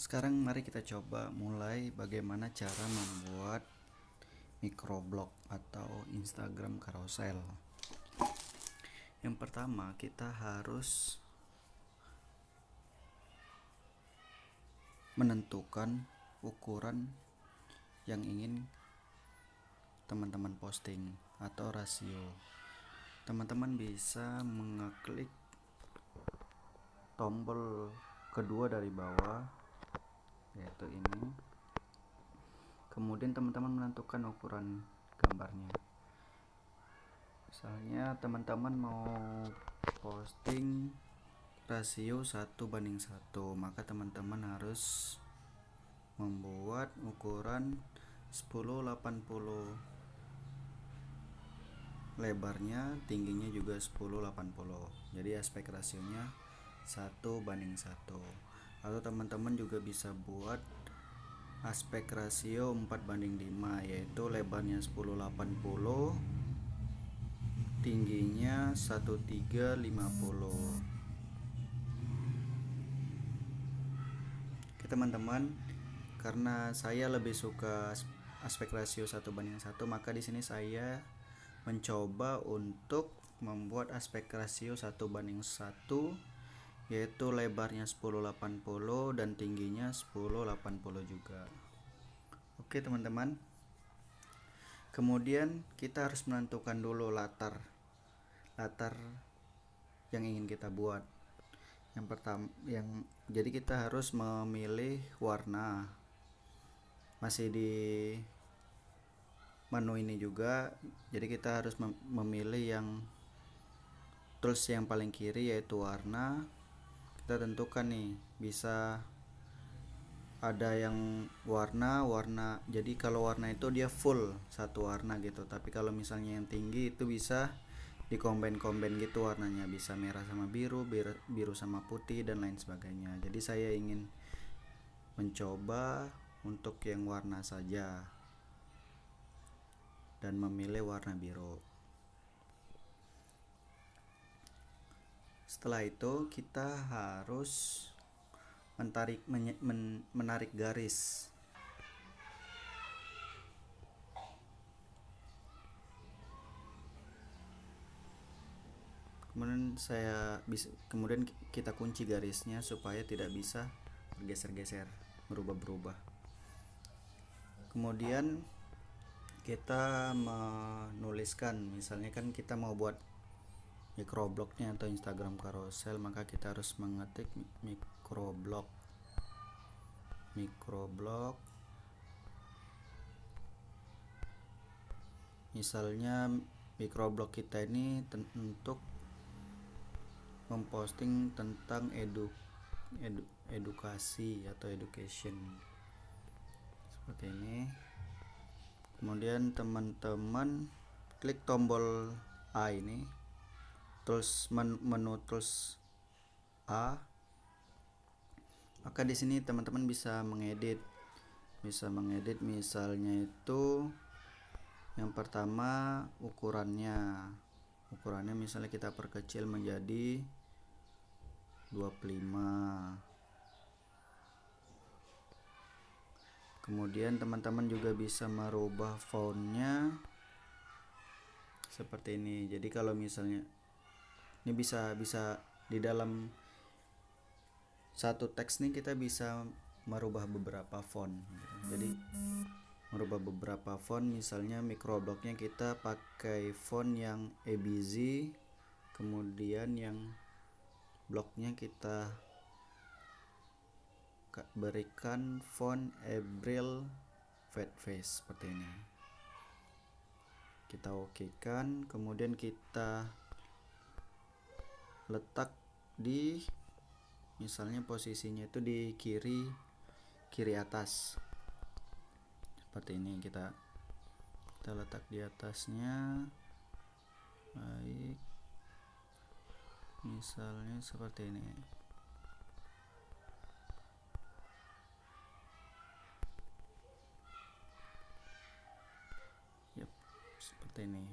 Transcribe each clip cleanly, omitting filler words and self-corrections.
Sekarang mari kita coba mulai bagaimana cara membuat microblog atau Instagram carousel. Yang pertama, kita harus menentukan ukuran yang ingin teman-teman posting atau rasio. Teman-teman bisa mengeklik tombol kedua dari bawah, yaitu ini. Kemudian teman-teman menentukan ukuran gambarnya. Misalnya teman-teman mau posting rasio 1:1, maka teman-teman harus membuat ukuran 1080, lebarnya, tingginya juga 1080. Jadi aspek rasionya 1:1. Atau teman-teman juga bisa buat aspek rasio 4:5, yaitu lebarnya 1080, tingginya 1350. Oke teman-teman, karena saya lebih suka aspek rasio 1:1, maka di sini saya mencoba untuk membuat aspek rasio 1:1, yaitu lebarnya 1080 dan tingginya 1080 juga. Oke teman-teman, kemudian kita harus menentukan dulu latar yang ingin kita buat. Yang pertama, jadi kita harus memilih warna. Masih di menu ini juga, jadi kita harus memilih yang tools yang paling kiri, yaitu warna. Kita tentukan nih, bisa ada yang warna, jadi kalau warna itu dia full satu warna gitu, tapi kalau misalnya yang tinggi itu bisa dikomben-komben gitu warnanya, bisa merah sama biru, biru sama putih, dan lain sebagainya. Jadi saya ingin mencoba untuk yang warna saja dan memilih warna biru. Setelah itu kita harus menarik garis. Kemudian kita kunci garisnya supaya tidak bisa bergeser-geser, berubah-berubah. Kemudian kita menuliskan, misalnya kan kita mau buat microblognya atau Instagram carousel, maka kita harus mengetik microblog. Misalnya microblog kita ini untuk memposting tentang edukasi atau education, seperti ini. Kemudian teman-teman klik tombol A ini, menu tools A. Maka di sini teman-teman bisa mengedit misalnya itu yang pertama ukurannya misalnya kita perkecil menjadi 25. Kemudian teman-teman juga bisa merubah fontnya seperti ini. Jadi kalau misalnya ini bisa di dalam satu teks nih kita bisa merubah beberapa font. Jadi merubah beberapa font, misalnya microblognya kita pakai font yang ABC, kemudian yang blognya kita berikan font Arial Fatface seperti ini. Kita okekan, kemudian kita letak di, misalnya posisinya itu di kiri atas seperti ini. Kita letak di atasnya, baik, misalnya seperti ini. Seperti ini.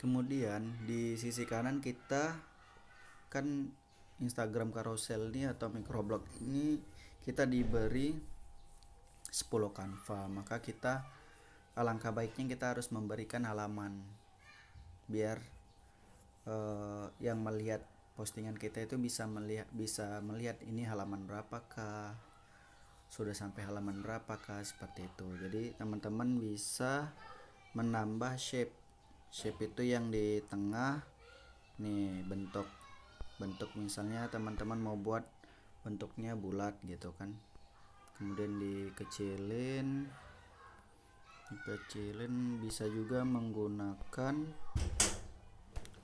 Kemudian di sisi kanan kita kan Instagram carousel ini atau microblog ini kita diberi 10 kanva, maka kita alangkah baiknya kita harus memberikan halaman biar yang melihat postingan kita itu bisa melihat ini halaman berapakah, sudah sampai halaman berapakah, seperti itu. Jadi teman-teman bisa menambah shape itu yang di tengah nih, bentuk misalnya teman-teman mau buat bentuknya bulat gitu kan, kemudian dikecilin, bisa juga menggunakan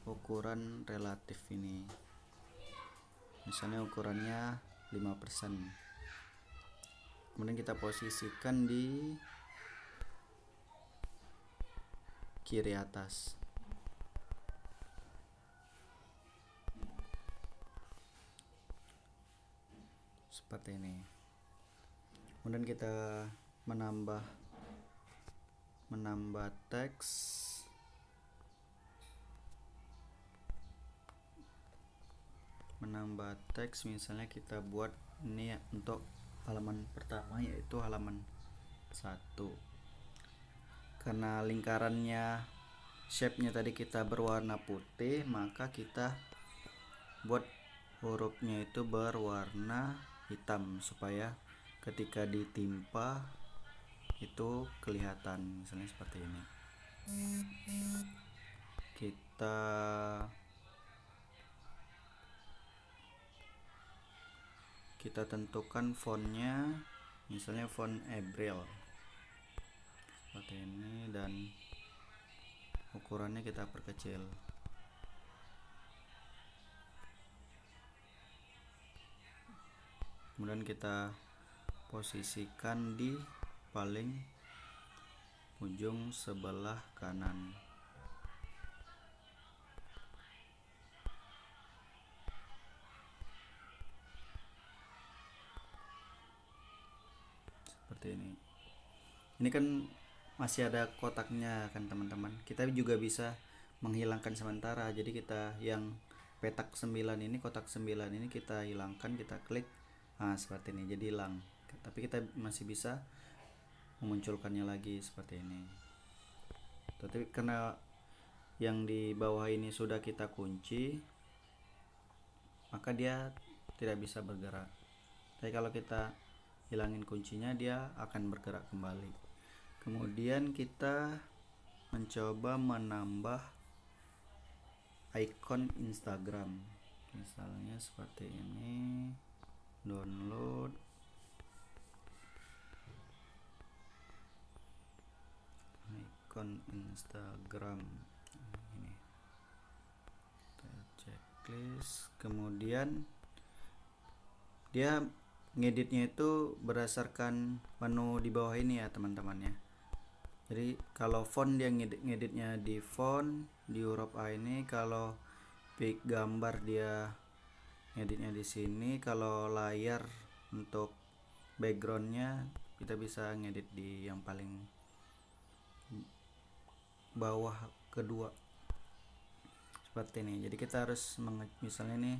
ukuran relatif ini, misalnya ukurannya 5%, kemudian kita posisikan di kiri atas seperti ini. Kemudian kita menambah teks, misalnya kita buat ini ya, untuk halaman pertama yaitu halaman 1. Karena lingkarannya shape-nya tadi kita berwarna putih, maka kita buat hurufnya itu berwarna hitam supaya ketika ditimpa itu kelihatan, misalnya seperti ini. Kita tentukan fontnya, misalnya font Arial seperti ini, dan ukurannya kita perkecil. Kemudian kita posisikan di paling ujung sebelah kanan. Seperti ini. Ini kan masih ada kotaknya kan teman-teman. Kita juga bisa menghilangkan sementara. Jadi kita yang petak 9 ini, kotak 9 ini kita hilangkan, kita klik. Nah, seperti ini jadi hilang. Tapi kita masih bisa memunculkannya lagi seperti ini. Tapi karena yang di bawah ini sudah kita kunci, maka dia tidak bisa bergerak. Tapi kalau kita hilangin kuncinya, dia akan bergerak kembali. Kemudian kita mencoba menambah icon Instagram, misalnya seperti ini, download icon Instagram ini, kita checklist. Kemudian dia ngeditnya itu berdasarkan menu di bawah ini ya teman-teman ya. Jadi kalau font dia ngeditnya di font, di huruf A ini. Kalau pick gambar dia ngeditnya di sini. Kalau layar untuk backgroundnya kita bisa ngedit di yang paling bawah kedua seperti ini. Jadi kita harus misalnya nih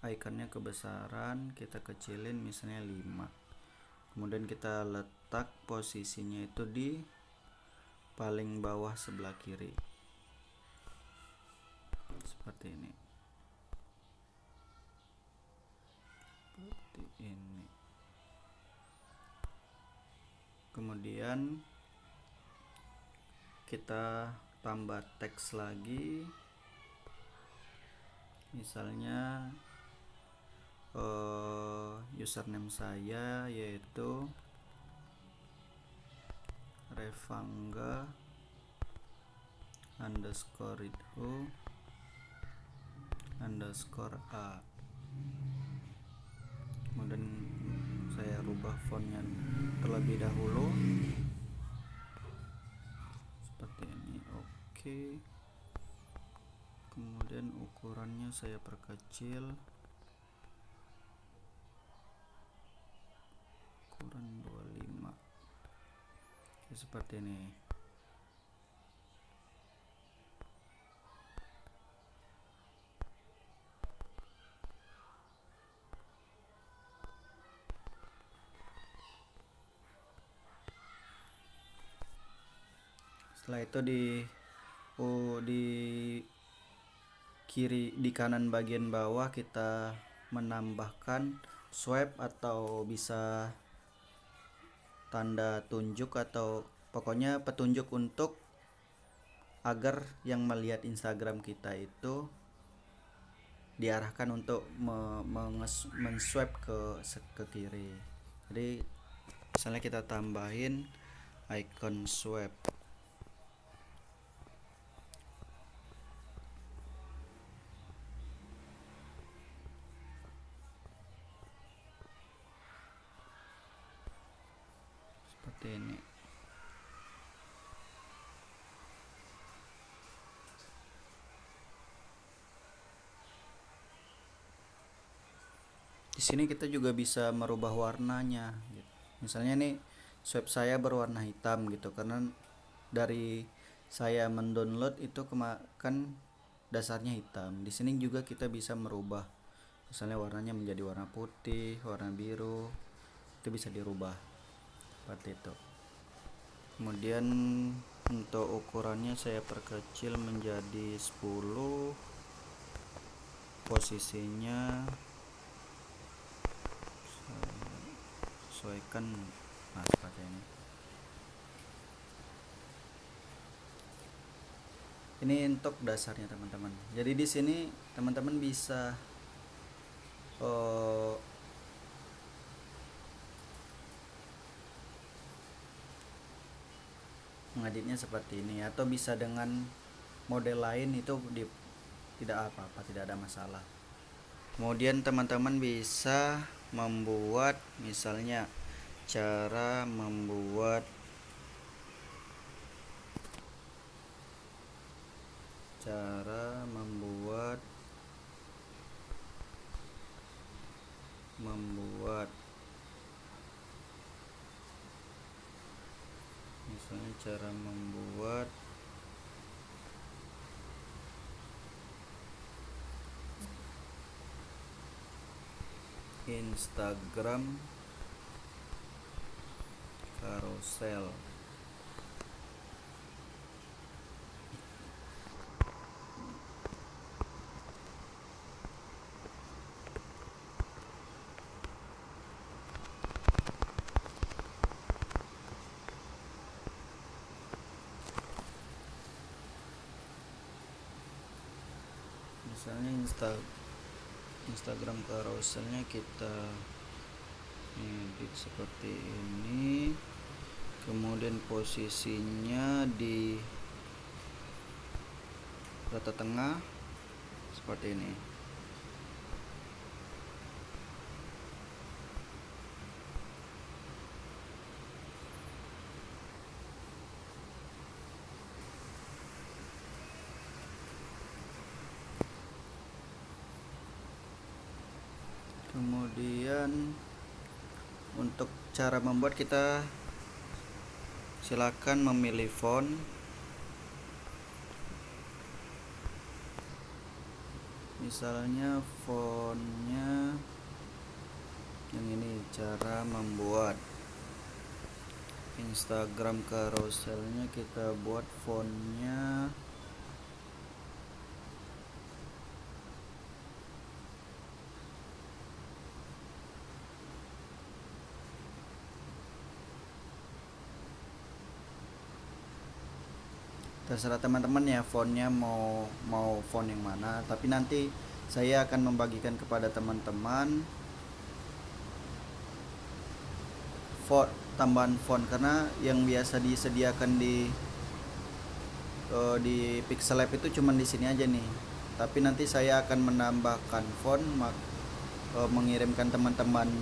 ikonnya kebesaran, kita kecilin misalnya 5. Kemudian kita letak posisinya itu di paling bawah sebelah kiri seperti ini. Kemudian kita tambah teks lagi, misalnya username saya yaitu Revangga _ridho _a. Kemudian saya rubah fontnya terlebih dahulu seperti ini. Oke. Kemudian ukurannya saya perkecil, ukuran 25. Oke, seperti ini. Setelah itu di kiri, di kanan bagian bawah kita menambahkan swipe atau bisa tanda tunjuk, atau pokoknya petunjuk untuk agar yang melihat Instagram kita itu diarahkan untuk men-swipe ke kiri. Jadi misalnya kita tambahin icon swipe. Seperti ini. Di sini kita juga bisa merubah warnanya gitu. Misalnya nih swipe saya berwarna hitam gitu, karena dari saya mendownload itu kan dasarnya hitam. Di sini juga kita bisa merubah, misalnya warnanya menjadi warna putih, warna biru, itu bisa dirubah seperti itu. Kemudian untuk ukurannya saya perkecil menjadi 10, posisinya sesuaikan seperti ini untuk dasarnya teman-teman. Jadi di sini teman-teman bisa mengeditnya seperti ini, atau bisa dengan model lain, itu tidak apa-apa, tidak ada masalah. Kemudian teman-teman bisa membuat, misalnya cara membuat misalnya cara membuat Instagram carousel. Misalnya Instagram carouselnya kita edit seperti ini, kemudian posisinya di rata tengah seperti ini. Kemudian untuk cara membuat, kita silakan memilih font. Misalnya fontnya yang ini. Cara membuat Instagram carouselnya kita buat fontnya terserah teman-teman ya, fontnya mau font yang mana, tapi nanti saya akan membagikan kepada teman-teman font, tambahan font, karena yang biasa disediakan di Pixel Lab itu cuman di sini aja nih. Tapi nanti saya akan menambahkan font, mengirimkan teman-teman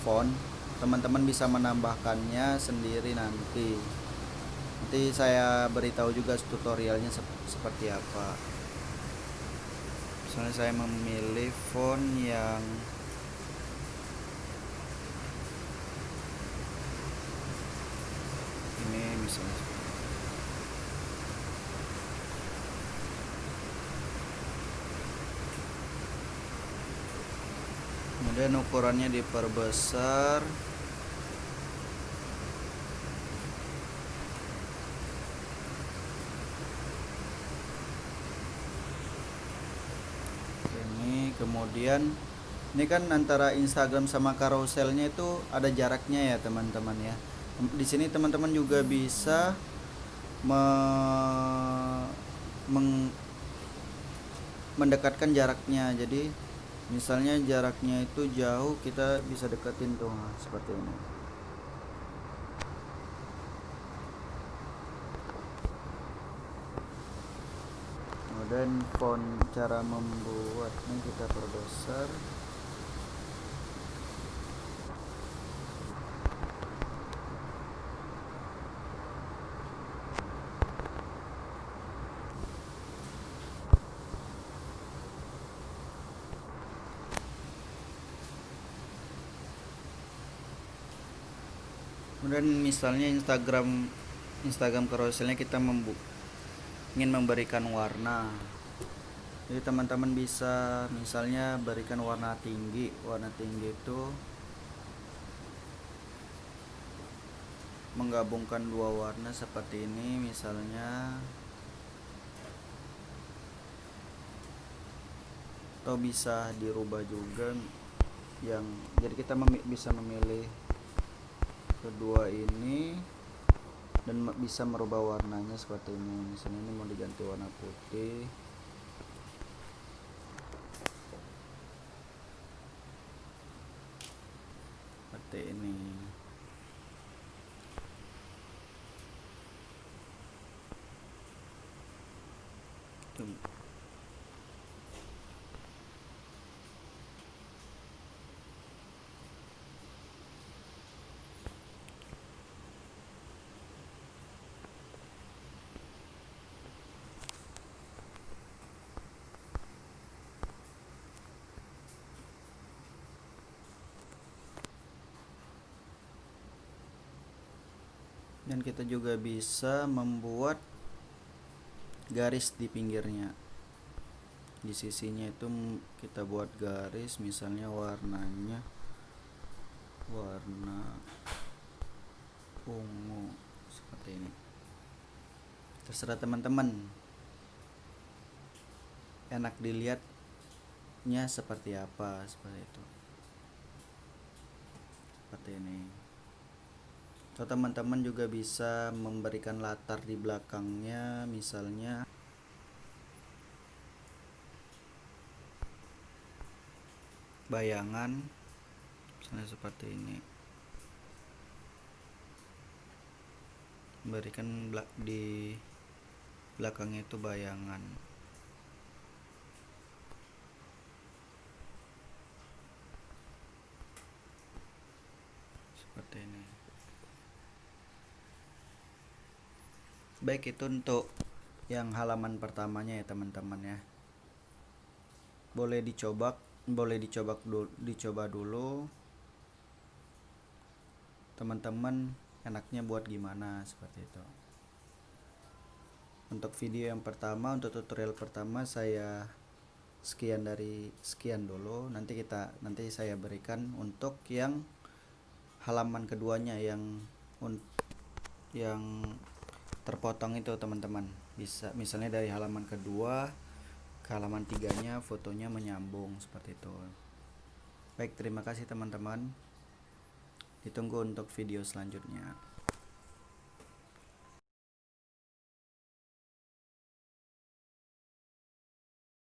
font. Teman-teman bisa menambahkannya sendiri nanti. Nanti saya beritahu juga tutorialnya seperti apa. Misalnya saya memilih font yang ini misalnya. Kemudian ukurannya diperbesar. Kemudian ini kan antara Instagram sama carouselnya itu ada jaraknya ya teman-teman ya. Di sini teman-teman juga bisa mendekatkan jaraknya. Jadi misalnya jaraknya itu jauh, kita bisa deketin tuh, seperti ini. Kemudian font, cara membuatnya kita perbesar. Kemudian misalnya Instagram carouselnya kita ingin memberikan warna. Jadi teman-teman bisa misalnya berikan warna tinggi. Warna tinggi itu menggabungkan dua warna seperti ini misalnya, atau bisa dirubah juga yang jadi kita bisa memilih kedua ini dan bisa merubah warnanya seperti ini. Misalnya ini mau diganti warna putih, seperti ini. Dan kita juga bisa membuat garis di pinggirnya. Di sisinya itu kita buat garis, misalnya warnanya warna ungu seperti ini. Terserah teman-teman enak dilihatnya seperti apa, seperti itu, seperti ini. Atau teman-teman juga bisa memberikan latar di belakangnya, misalnya bayangan, misalnya seperti ini. Berikan di belakangnya itu bayangan, seperti ini. Baik, itu untuk yang halaman pertamanya ya teman-teman ya. Boleh dicoba dulu teman-teman, enaknya buat gimana, seperti itu. Untuk video yang pertama, untuk tutorial pertama saya sekian dulu. Nanti saya berikan untuk yang halaman keduanya yang terpotong itu teman-teman. Bisa misalnya dari halaman kedua ke halaman 3-nya fotonya menyambung, seperti itu. Baik, terima kasih teman-teman. Ditunggu untuk video selanjutnya.